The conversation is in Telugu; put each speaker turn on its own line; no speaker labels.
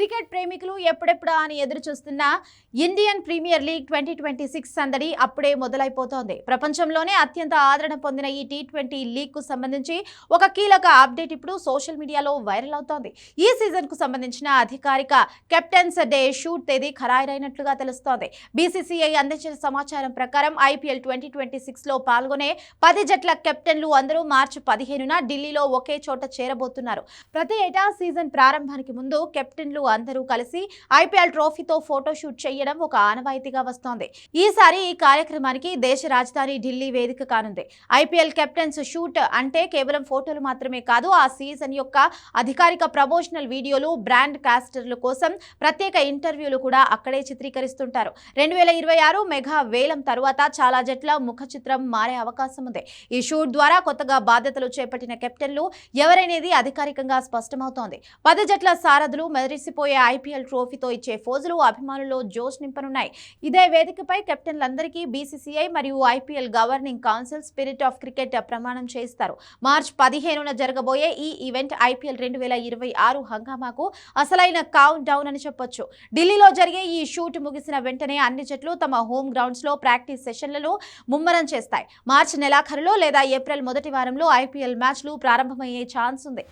క్రికెట్ ప్రేమికులు ఎప్పుడెప్పుడా అని ఎదురు చూస్తున్న ఇండియన్ ప్రీమియర్ లీగ్ 2026 సందడి అప్పుడే మొదలైపోతోంది. ప్రపంచంలోనే అత్యంత ఆదరణ పొందిన ఈ టీ20 లీగ్ కు సంబంధించి ఒక కీలక అప్డేట్ ఇప్పుడు సోషల్ మీడియాలో వైరల్ అవుతోంది. ఈ సీజన్ కు సంబంధించిన అధికారిక కెప్టెన్స్ డే షూట్ తేదీ ఖరారైనట్లుగా తెలుస్తోంది. బీసీసీఐ అందించిన సమాచారం ప్రకారం ఐపీఎల్ 2026 లో పాల్గొనే 10 జట్ల కెప్టెన్లు అందరూ మార్చి 15న ఢిల్లీలో ఒకే చోట చేరబోతున్నారు. ప్రతి ఏటా సీజన్ ప్రారంభానికి ముందు కెప్టెన్లు అందరూ కలిసి ఐపీఎల్ ట్రోఫీతో ఫోటోషూట్ చేయడం ఒక ఆనవాయితీగా వస్తోంది. ఈసారి ఈ కార్యక్రమానికి దేశ రాజధాని ఢిల్లీ వేదిక కానుంది. ఐపీఎల్ కెప్టెన్స్ షూట్ అంటే కేవలం ఫోటోలు మాత్రమే కాదు, ఆ సీజన్ యొక్క అధికారిక ప్రమోషనల్ వీడియోలు, బ్రాండ్ కాస్టర్ల కోసం ప్రత్యేక ఇంటర్వ్యూలు కూడా అక్కడే చిత్రీకరిస్తుంటారు. 2026 మెగా వేలం తరువాత చాలా జట్ల ముఖ చిత్రం మారే అవకాశం ఉంది. ఈ షూట్ ద్వారా కొత్తగా బాధ్యతలు చేపట్టిన కెప్టెన్లు ఎవరనేది అధికారికంగా స్పష్టమవుతోంది. 10 జట్ల సారథులు మెరిసిపోయే ఐపీఎల్ ట్రోఫీతో ఇచ్చే ఫోజులు అభిమానుల్లో జోష్ నింపనున్నాయి. ఇదే వేదికపై కెప్టెన్లందరికీ బీసీసీఐ మరియు IPL governing council spirit of cricket ప్రమాణం చేయిస్తారు. మార్చి 15న జరగబోయే ఈ ఈవెంట్ ఐపీఎల్ 2026 హంగామాకు అసలైన కౌంట్ డౌన్ అని చెప్పొచ్చు. ఢిల్లీలో జరిగే ఈ షూట్ ముగిసిన వెంటనే అన్ని జట్లు తమ హోమ్ గ్రౌండ్స్ లో ప్రాక్టీస్ సెషన్లను ముమ్మరం చేస్తాయి. మార్చి నెలాఖరులో లేదా ఏప్రిల్ మొదటి వారంలో ఐపీఎల్ మ్యాచ్లు ప్రారంభమయ్యే ఛాన్స్ ఉంది.